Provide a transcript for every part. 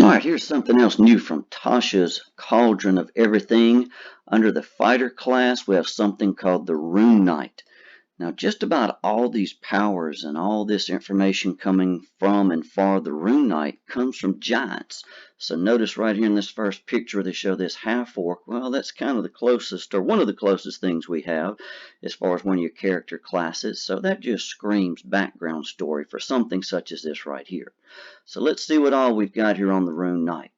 Alright, here's something else new from Tasha's Cauldron of Everything. Under the Fighter class, we have something called the Rune Knight. Now, just about all these powers and all this information coming from and for the Rune Knight comes from giants. So notice right here in this first picture they show this half-orc. Well, that's kind of the closest, or one of the closest things we have as far as one of your character classes. So that just screams background story for something such as this right here. So let's see what all we've got here on the Rune Knight.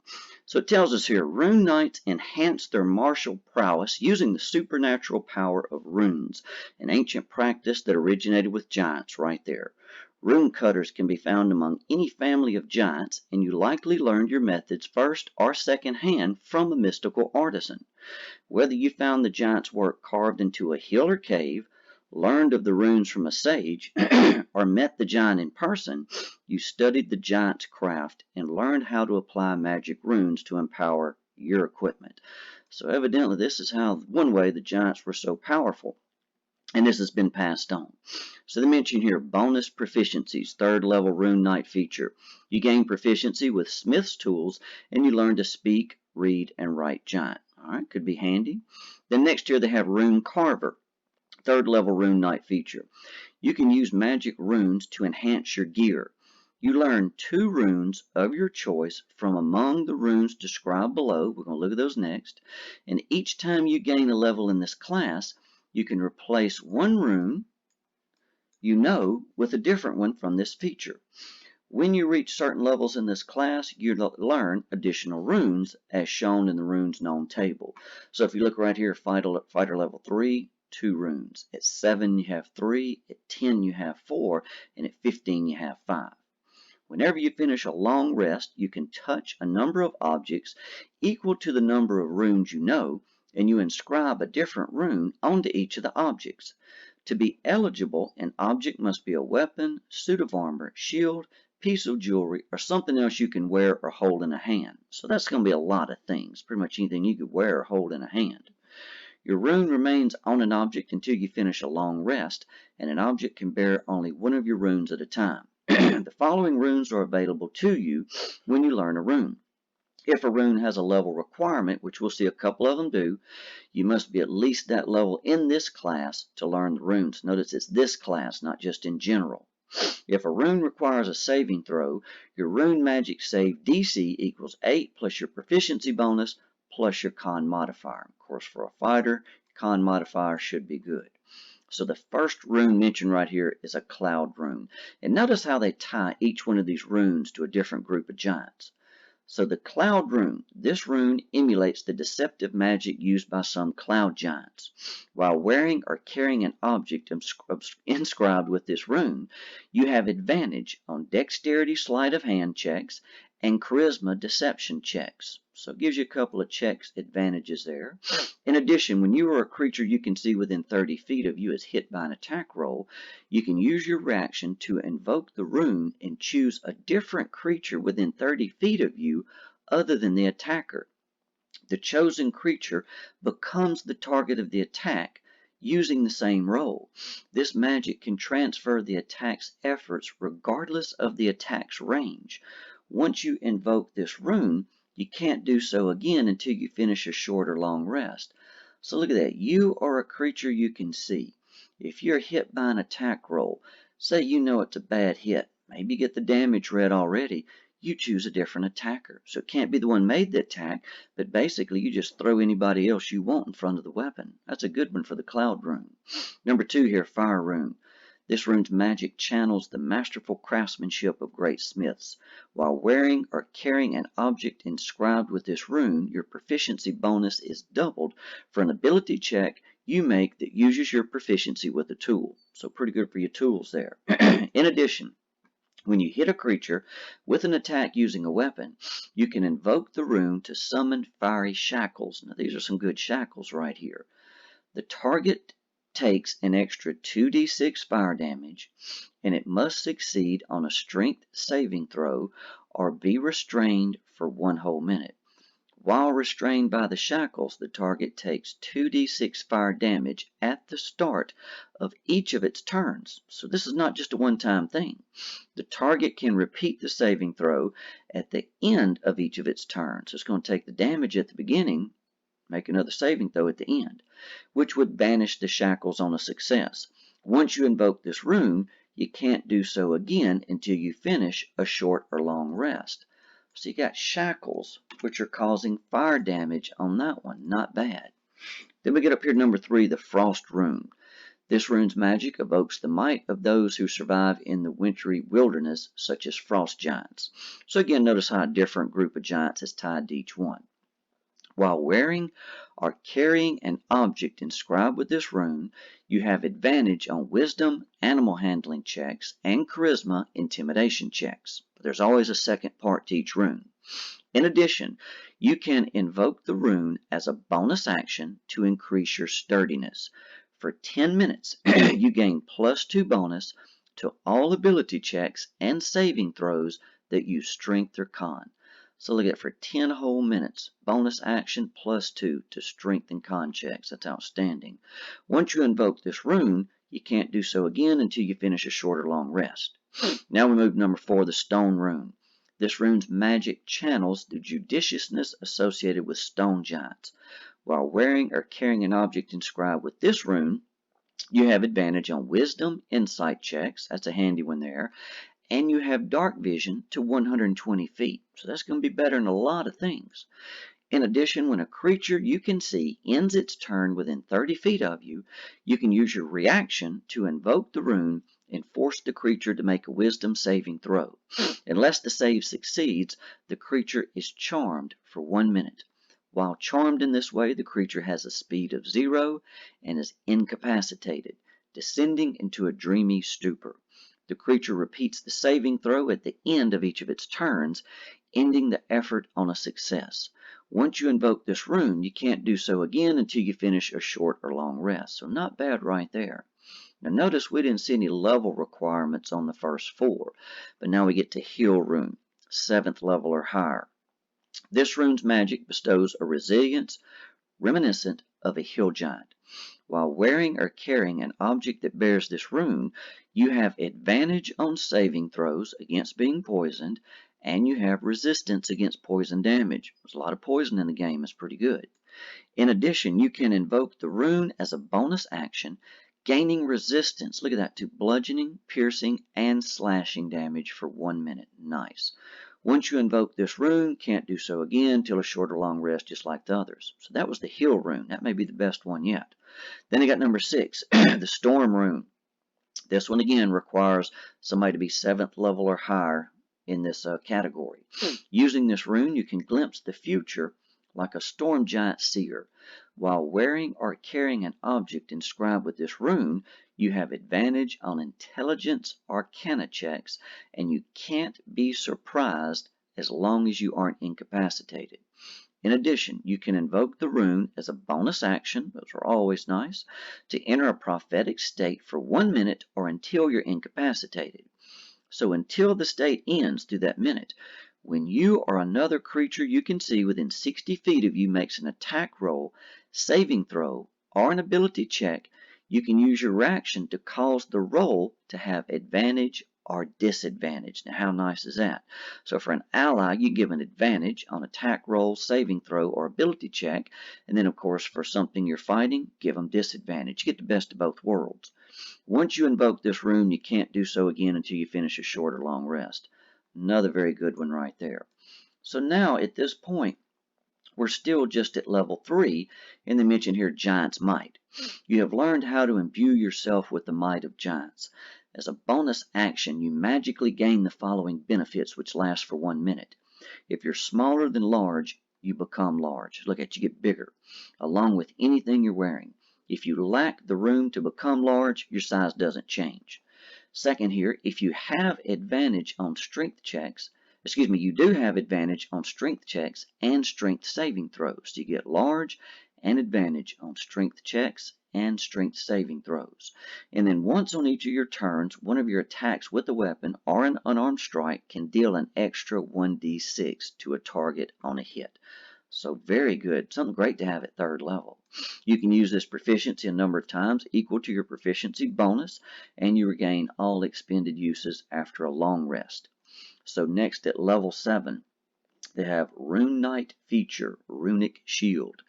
So it tells us here, Rune Knights enhance their martial prowess using the supernatural power of runes, an ancient practice that originated with giants right there. Rune cutters can be found among any family of giants, and you likely learned your methods first or second hand from a mystical artisan. Whether you found the giant's work carved into a hill or cave, learned of the runes from a sage, or met the giant in person, you studied the giant's craft and learned how to apply magic runes to empower your equipment. So evidently this is how one way the giants were so powerful. And this has been passed on. So they mention here bonus proficiencies, third level Rune Knight feature. You gain proficiency with Smith's tools and you learn to speak, read, and write giant. Alright, could be handy. Then next here they have Rune Carver. Third level Rune Knight feature. You can use magic runes to enhance your gear. You learn 2 runes of your choice from among the runes described below. We're going to look at those next. And each time you gain a level in this class, you can replace one rune you know with a different one from this feature. When you reach certain levels in this class, you learn additional runes as shown in the runes known table. So if you look right here, fighter level 3, 2 runes. At 7 you have 3, at 10 you have 4, and at 15 you have 5. Whenever you finish a long rest, you can touch a number of objects equal to the number of runes you know, and you inscribe a different rune onto each of the objects. To be eligible, an object must be a weapon, suit of armor, shield, piece of jewelry, or something else you can wear or hold in a hand. So that's going to be a lot of things, pretty much anything you could wear or hold in a hand. Your rune remains on an object until you finish a long rest, and an object can bear only one of your runes at a time. The following runes are available to you when you learn a rune. If a rune has a level requirement, which we'll see a couple of them do, you must be at least that level in this class to learn the runes. Notice it's this class, not just in general. If a rune requires a saving throw, your rune magic save DC equals 8 plus your proficiency bonus plus your con modifier. Of course, for a fighter, con modifier should be good. So the first rune mentioned right here is a cloud rune. And notice how they tie each one of these runes to a different group of giants. So the cloud rune, this rune emulates the deceptive magic used by some cloud giants. While wearing or carrying an object inscribed with this rune, you have advantage on dexterity sleight of hand checks and charisma deception checks. So it gives you a couple of checks advantages there. In addition, when you are a creature you can see within 30 feet of you is hit by an attack roll, you can use your reaction to invoke the rune and choose a different creature within 30 feet of you other than the attacker. The chosen creature becomes the target of the attack using the same roll. This magic can transfer the attack's efforts regardless of the attack's range. Once you invoke this rune, you can't do so again until you finish a short or long rest. So look at that. You are a creature you can see. If you're hit by an attack roll, say you know it's a bad hit, maybe you get the damage read already, you choose a different attacker. So it can't be the one made the attack, but basically you just throw anybody else you want in front of the weapon. That's a good one for the cloud rune. Number 2 here, fire rune. This rune's magic channels the masterful craftsmanship of great smiths. While wearing or carrying an object inscribed with this rune, your proficiency bonus is doubled for an ability check you make that uses your proficiency with a tool. So pretty good for your tools there. In addition, when you hit a creature with an attack using a weapon, you can invoke the rune to summon fiery shackles. Now these are some good shackles right here. The target takes an extra 2d6 fire damage, and it must succeed on a strength saving throw or be restrained for 1 whole minute. While restrained by the shackles, the target takes 2d6 fire damage at the start of each of its turns. So this is not just a one-time thing. The target can repeat the saving throw at the end of each of its turns. So it's going to take the damage at the beginning, make another saving throw at the end, which would banish the shackles on a success. Once you invoke this rune, you can't do so again until you finish a short or long rest. So you got shackles, which are causing fire damage on that one. Not bad. Then we get up here to number 3, the Frost Rune. This rune's magic evokes the might of those who survive in the wintry wilderness, such as frost giants. So again, notice how a different group of giants is tied to each one. While wearing or carrying an object inscribed with this rune, you have advantage on wisdom, animal handling checks, and charisma intimidation checks. But there's always a second part to each rune. In addition, you can invoke the rune as a bonus action to increase your sturdiness. For 10 minutes, you gain +2 bonus to all ability checks and saving throws that use strength or con. So look at it, for 10 whole minutes, bonus action +2 to strength and con checks. That's outstanding. Once you invoke this rune, you can't do so again until you finish a short or long rest. Now we move to number 4, the Stone Rune. This rune's magic channels the judiciousness associated with stone giants. While wearing or carrying an object inscribed with this rune, you have advantage on wisdom, insight checks. That's a handy one there. And you have dark vision to 120 feet. So that's going to be better than a lot of things. In addition, when a creature you can see ends its turn within 30 feet of you, you can use your reaction to invoke the rune and force the creature to make a wisdom saving throw. Unless the save succeeds, the creature is charmed for 1 minute. While charmed in this way, the creature has a speed of 0 and is incapacitated, descending into a dreamy stupor. The creature repeats the saving throw at the end of each of its turns, ending the effort on a success. Once you invoke this rune, you can't do so again until you finish a short or long rest. So not bad right there. Now notice we didn't see any level requirements on the first 4, but now we get to Heal Rune, 7th level or higher. This rune's magic bestows a resilience reminiscent of a hill giant. While wearing or carrying an object that bears this rune, you have advantage on saving throws against being poisoned, and you have resistance against poison damage. There's a lot of poison in the game. It's pretty good. In addition, you can invoke the rune as a bonus action, gaining resistance, look at that, to bludgeoning, piercing, and slashing damage for 1 minute. Nice. Once you invoke this rune, can't do so again till a short or long rest just like the others. So that was the Heal Rune. That may be the best one yet. Then I got number 6, the Storm Rune. This one again requires somebody to be 7th level or higher in this category. Using this rune, you can glimpse the future like a storm giant seer. While wearing or carrying an object inscribed with this rune, you have advantage on intelligence arcana checks, and you can't be surprised as long as you aren't incapacitated. In addition, you can invoke the rune as a bonus action, those are always nice, to enter a prophetic state for 1 minute or until you're incapacitated. So until the state ends through that minute, when you or another creature you can see within 60 feet of you makes an attack roll, saving throw, or an ability check, you can use your reaction to cause the roll to have advantage or disadvantage. Now, how nice is that? So for an ally, you give an advantage on attack roll, saving throw, or ability check. And then, of course, for something you're fighting, give them disadvantage. You get the best of both worlds. Once you invoke this rune, you can't do so again until you finish a short or long rest. Another very good one right there. So now, at this point, we're still just at level 3, and they mention here Giant's Might. You have learned how to imbue yourself with the might of giants. As a bonus action, you magically gain the following benefits, which last for 1 minute. If you're smaller than large, you become large. Look at you get bigger, along with anything you're wearing. If you lack the room to become large, your size doesn't change. Second here, if you have advantage on strength checks, you do have advantage on strength checks and strength saving throws. You get large and advantage on strength checks and strength saving throws. And then once on each of your turns, one of your attacks with a weapon or an unarmed strike can deal an extra 1d6 to a target on a hit. So very good. Something great to have at 3rd level. You can use this proficiency a number of times equal to your proficiency bonus, and you regain all expended uses after a long rest. So next at level 7, they have Rune Knight feature, Runic Shield.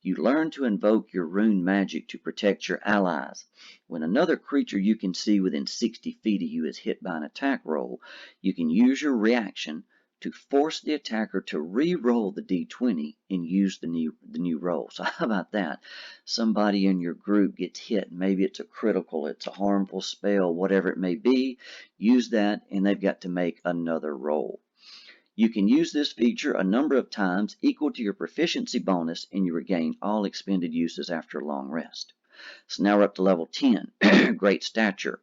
You learn to invoke your rune magic to protect your allies. When another creature you can see within 60 feet of you is hit by an attack roll, you can use your reaction to force the attacker to re-roll the d20 and use the new roll. So how about that? Somebody in your group gets hit. Maybe it's a critical, it's a harmful spell, whatever it may be. Use that and they've got to make another roll. You can use this feature a number of times equal to your proficiency bonus, and you regain all expended uses after a long rest. So now we're up to level 10, Great Stature,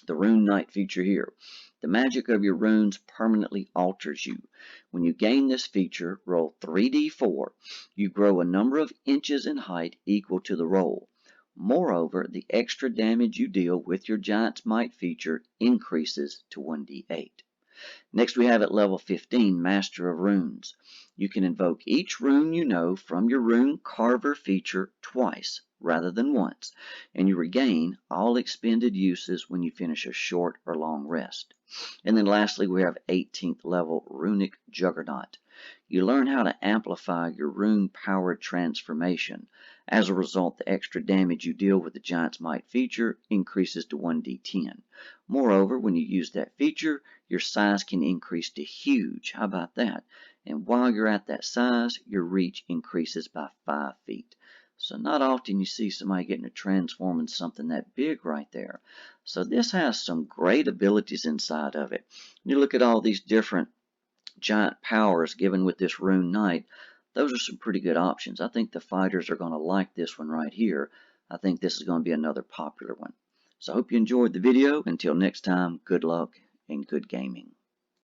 the Rune Knight feature here. The magic of your runes permanently alters you. When you gain this feature, roll 3d4. You grow a number of inches in height equal to the roll. Moreover, the extra damage you deal with your Giant's Might feature increases to 1d8. Next we have at level 15, Master of Runes. You can invoke each rune you know from your Rune Carver feature twice rather than once, and you regain all expended uses when you finish a short or long rest. And then lastly we have 18th level, Runic Juggernaut. You learn how to amplify your rune-powered transformation. As a result, the extra damage you deal with the Giant's Might feature increases to 1d10. Moreover, when you use that feature, your size can increase to huge. How about that? And while you're at that size, your reach increases by 5 feet. So not often you see somebody getting to transform into something that big right there. So this has some great abilities inside of it. You look at all these different giant powers given with this Rune Knight. Those are some pretty good options. I think the fighters are going to like this one right here. I think this is going to be another popular one. So I hope you enjoyed the video. Until next time, good luck and good gaming.